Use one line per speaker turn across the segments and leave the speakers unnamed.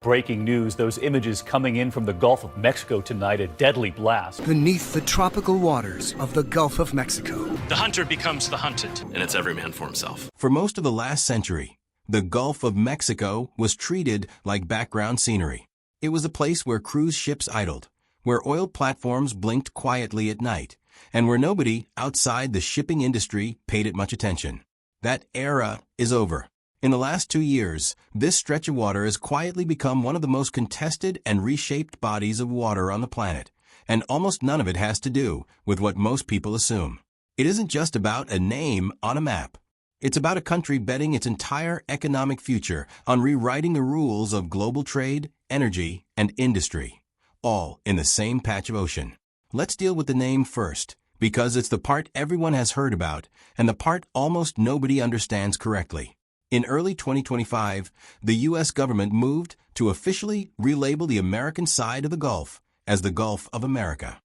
Breaking news, those images coming in from the Gulf of Mexico tonight, a deadly blast.
Beneath the tropical waters of the Gulf of Mexico.
The hunter becomes the hunted, and it's every man for himself.
For most of the last century, the Gulf of Mexico was treated like background scenery. It was a place where cruise ships idled, where oil platforms blinked quietly at night, and where nobody outside the shipping industry paid it much attention. That era is over. In the last 2 years, this stretch of water has quietly become one of the most contested and reshaped bodies of water on the planet, and almost none of it has to do with what most people assume. It isn't just about a name on a map. It's about a country betting its entire economic future on rewriting the rules of global trade, energy, and industry, all in the same patch of ocean. Let's deal with the name first, because it's the part everyone has heard about and the part almost nobody understands correctly. In early 2025, the U.S. government moved to officially relabel the American side of the Gulf as the Gulf of America.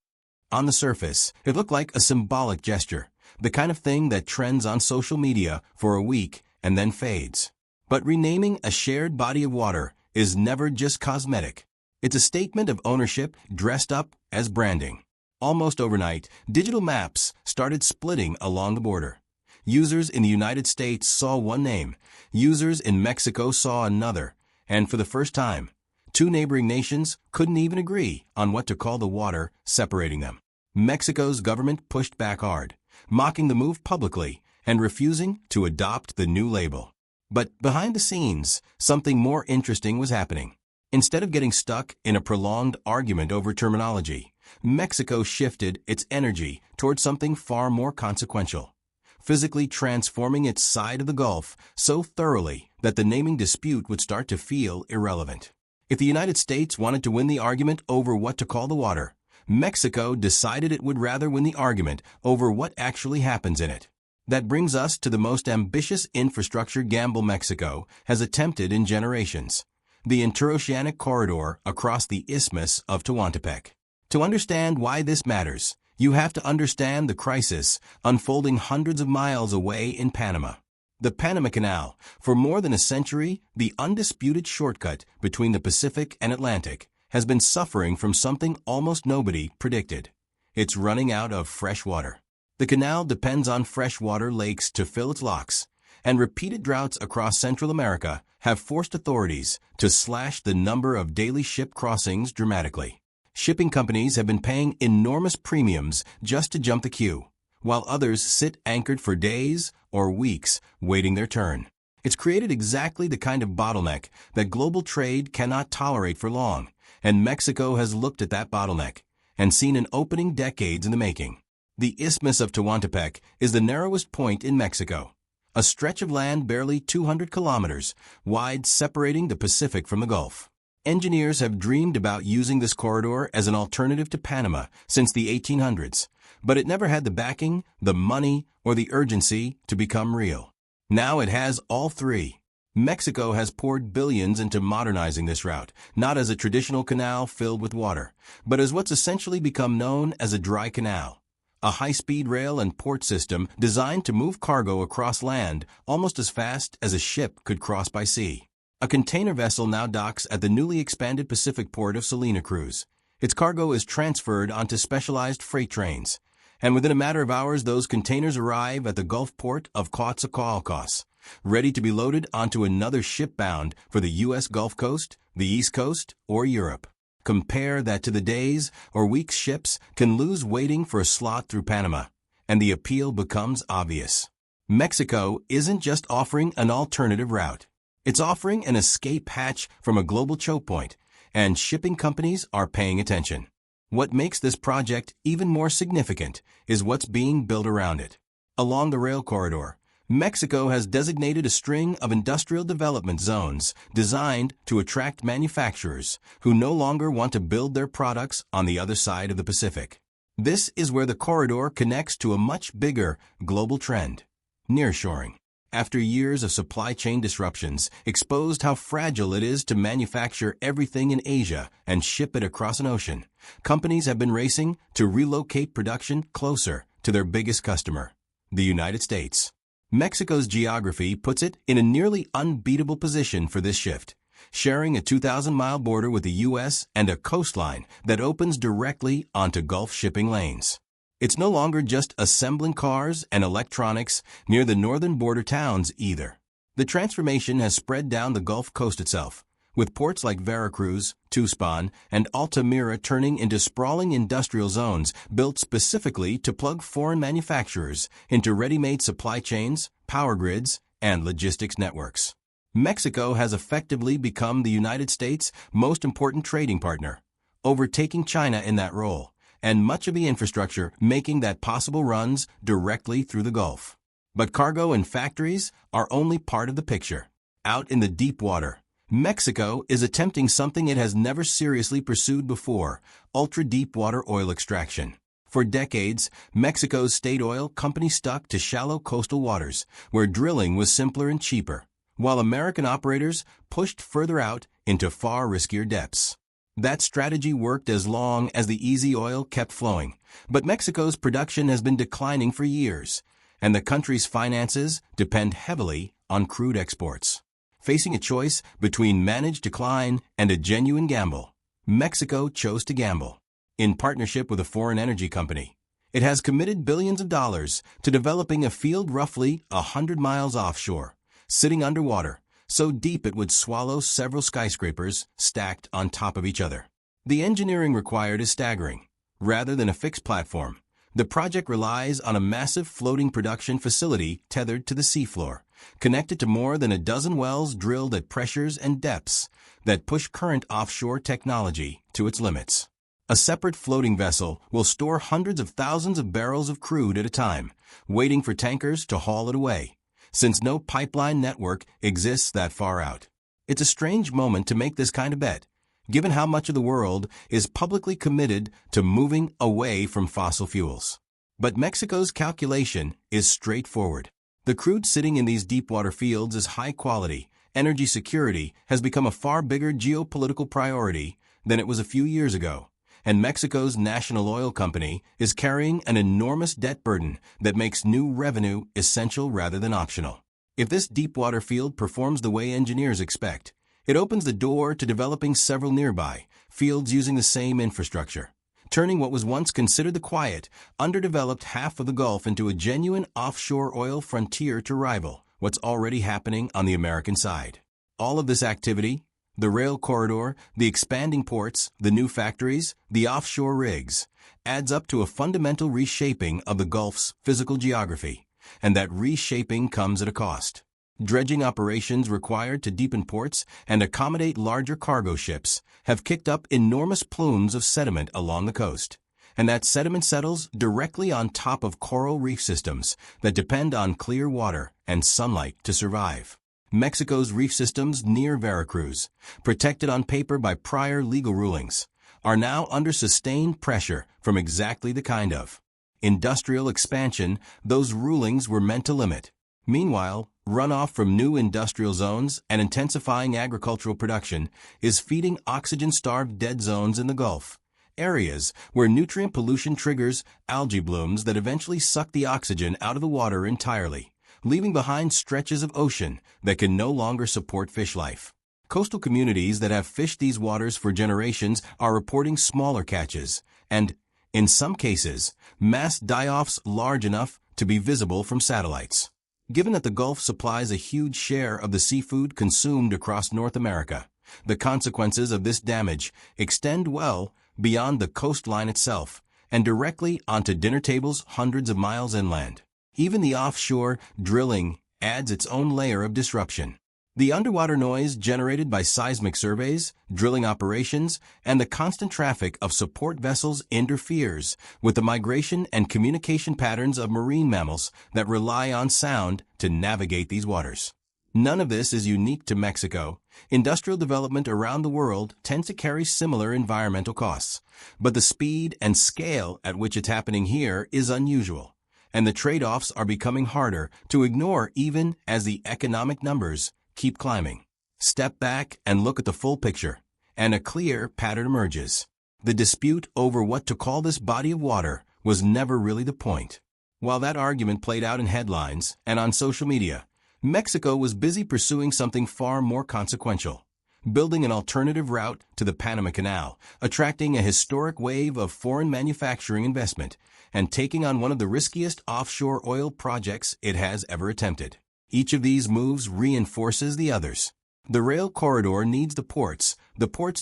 On the surface, it looked like a symbolic gesture, the kind of thing that trends on social media for a week and then fades. But renaming a shared body of water is never just cosmetic. It's a statement of ownership dressed up as branding. Almost overnight, digital maps started splitting along the border. Users in the United States saw one name, users in Mexico saw another, and for the first time, two neighboring nations couldn't even agree on what to call the water separating them. Mexico's government pushed back hard, mocking the move publicly and refusing to adopt the new label. But behind the scenes, something more interesting was happening. Instead of getting stuck in a prolonged argument over terminology, Mexico shifted its energy towards something far more consequential, physically transforming its side of the Gulf so thoroughly that the naming dispute would start to feel irrelevant. If the United States wanted to win the argument over what to call the water, Mexico decided it would rather win the argument over what actually happens in it. That brings us to the most ambitious infrastructure gamble Mexico has attempted in generations, the interoceanic corridor across the Isthmus of Tehuantepec. To understand why this matters, you have to understand the crisis unfolding hundreds of miles away in Panama. The Panama Canal, for more than a century, the undisputed shortcut between the Pacific and Atlantic, has been suffering from something almost nobody predicted. It's running out of fresh water. The canal depends on freshwater lakes to fill its locks, and repeated droughts across Central America have forced authorities to slash the number of daily ship crossings dramatically. Shipping companies have been paying enormous premiums just to jump the queue, while others sit anchored for days or weeks waiting their turn. It's created exactly the kind of bottleneck that global trade cannot tolerate for long, and Mexico has looked at that bottleneck and seen an opening decades in the making. The Isthmus of Tehuantepec is the narrowest point in Mexico, a stretch of land barely 200 kilometers wide separating the Pacific from the Gulf. Engineers have dreamed about using this corridor as an alternative to Panama since the 1800s, but it never had the backing, the money, or the urgency to become real. Now it has all three. Mexico has poured billions into modernizing this route, not as a traditional canal filled with water, but as what's essentially become known as a dry canal, a high-speed rail and port system designed to move cargo across land almost as fast as a ship could cross by sea. A container vessel now docks at the newly expanded Pacific port of Salina Cruz. Its cargo is transferred onto specialized freight trains, and within a matter of hours those containers arrive at the Gulf port of Coatzacoalcos, ready to be loaded onto another ship bound for the U.S. Gulf Coast, the East Coast, or Europe. Compare that to the days or weeks ships can lose waiting for a slot through Panama, and the appeal becomes obvious. Mexico isn't just offering an alternative route. It's offering an escape hatch from a global choke point, and shipping companies are paying attention. What makes this project even more significant is what's being built around it. Along the rail corridor, Mexico has designated a string of industrial development zones designed to attract manufacturers who no longer want to build their products on the other side of the Pacific. This is where the corridor connects to a much bigger global trend, nearshoring. After years of supply chain disruptions exposed how fragile it is to manufacture everything in Asia and ship it across an ocean, companies have been racing to relocate production closer to their biggest customer, the United States. Mexico's geography puts it in a nearly unbeatable position for this shift. sharing a 2,000-mile border with the U.S. and a coastline that opens directly onto Gulf shipping lanes. It's no longer just assembling cars and electronics near the northern border towns either. The transformation has spread down the Gulf Coast itself, with ports like Veracruz, Tuxpan, and Altamira turning into sprawling industrial zones built specifically to plug foreign manufacturers into ready-made supply chains, power grids, and logistics networks. Mexico has effectively become the United States' most important trading partner, overtaking China in that role, and much of the infrastructure making that possible runs directly through the Gulf. But cargo and factories are only part of the picture. Out in the deep water, Mexico is attempting something it has never seriously pursued before: ultra-deep water oil extraction. For decades, Mexico's state oil company stuck to shallow coastal waters, where drilling was simpler and cheaper, while American operators pushed further out into far riskier depths. That strategy worked as long as the easy oil kept flowing, but Mexico's production has been declining for years, and the country's finances depend heavily on crude exports. Facing a choice between managed decline and a genuine gamble, Mexico chose to gamble. In partnership with a foreign energy company, it has committed billions of dollars to developing a field roughly 100 miles offshore, sitting underwater, so deep it would swallow several skyscrapers stacked on top of each other. The engineering required is staggering. Rather than a fixed platform, the project relies on a massive floating production facility tethered to the seafloor, connected to more than a dozen wells drilled at pressures and depths that push current offshore technology to its limits. A separate floating vessel will store hundreds of thousands of barrels of crude at a time, waiting for tankers to haul it away, since no pipeline network exists that far out. It's a strange moment to make this kind of bet, given how much of the world is publicly committed to moving away from fossil fuels. But Mexico's calculation is straightforward. The crude sitting in these deepwater fields is high quality. Energy security has become a far bigger geopolitical priority than it was a few years ago, and Mexico's national oil company is carrying an enormous debt burden that makes new revenue essential rather than optional. If this deepwater field performs the way engineers expect, it opens the door to developing several nearby fields using the same infrastructure, turning what was once considered the quiet, underdeveloped half of the Gulf into a genuine offshore oil frontier to rival what's already happening on the American side. All of this activity, the rail corridor, the expanding ports, the new factories, the offshore rigs, adds up to a fundamental reshaping of the Gulf's physical geography, and that reshaping comes at a cost. Dredging operations required to deepen ports and accommodate larger cargo ships have kicked up enormous plumes of sediment along the coast, and that sediment settles directly on top of coral reef systems that depend on clear water and sunlight to survive. Mexico's reef systems near Veracruz, protected on paper by prior legal rulings, are now under sustained pressure from exactly the kind of industrial expansion those rulings were meant to limit. Meanwhile, runoff from new industrial zones and intensifying agricultural production is feeding oxygen-starved dead zones in the Gulf, areas where nutrient pollution triggers algae blooms that eventually suck the oxygen out of the water entirely, leaving behind stretches of ocean that can no longer support fish life. Coastal communities that have fished these waters for generations are reporting smaller catches and, in some cases, mass die-offs large enough to be visible from satellites. Given that the Gulf supplies a huge share of the seafood consumed across North America, the consequences of this damage extend well beyond the coastline itself and directly onto dinner tables hundreds of miles inland. Even the offshore drilling adds its own layer of disruption. The underwater noise generated by seismic surveys, drilling operations, and the constant traffic of support vessels interferes with the migration and communication patterns of marine mammals that rely on sound to navigate these waters. None of this is unique to Mexico. Industrial development around the world tends to carry similar environmental costs, but the speed and scale at which it's happening here is unusual, and the trade-offs are becoming harder to ignore even as the economic numbers keep climbing. Step back and look at the full picture, and a clear pattern emerges. The dispute over what to call this body of water was never really the point. While that argument played out in headlines and on social media, Mexico was busy pursuing something far more consequential: building an alternative route to the Panama Canal, attracting a historic wave of foreign manufacturing investment, and taking on one of the riskiest offshore oil projects it has ever attempted. Each of these moves reinforces the others. The rail corridor needs the ports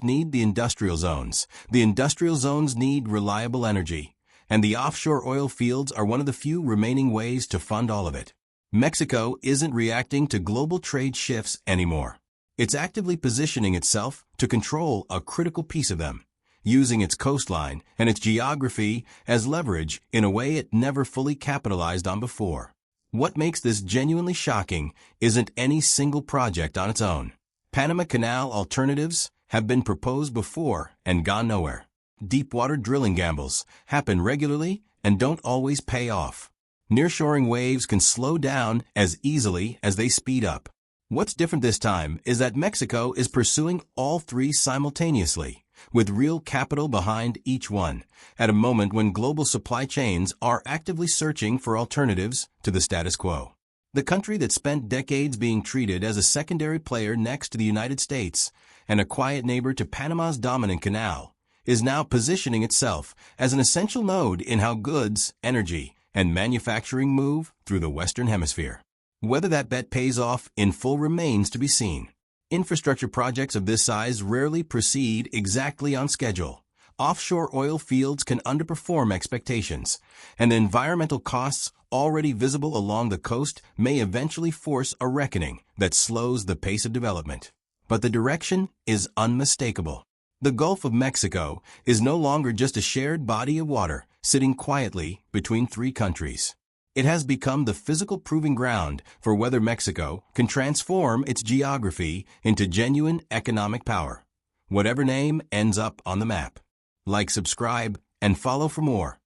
need the industrial zones need reliable energy, and the offshore oil fields are one of the few remaining ways to fund all of it. Mexico isn't reacting to global trade shifts anymore. It's actively positioning itself to control a critical piece of them, using its coastline and its geography as leverage in a way it never fully capitalized on before. What makes this genuinely shocking isn't any single project on its own. Panama Canal alternatives have been proposed before and gone nowhere. Deepwater drilling gambles happen regularly and don't always pay off. Nearshoring waves can slow down as easily as they speed up. What's different this time is that Mexico is pursuing all three simultaneously, with real capital behind each one, at a moment when global supply chains are actively searching for alternatives to the status quo. The country that spent decades being treated as a secondary player next to the United States and a quiet neighbor to Panama's dominant canal is now positioning itself as an essential node in how goods, energy, and manufacturing move through the Western Hemisphere. Whether that bet pays off in full remains to be seen. Infrastructure projects of this size rarely proceed exactly on schedule. Offshore oil fields can underperform expectations, and the environmental costs already visible along the coast may eventually force a reckoning that slows the pace of development. But the direction is unmistakable. The Gulf of Mexico is no longer just a shared body of water sitting quietly between three countries. It has become the physical proving ground for whether Mexico can transform its geography into genuine economic power, whatever name ends up on the map. Like, subscribe, and follow for more.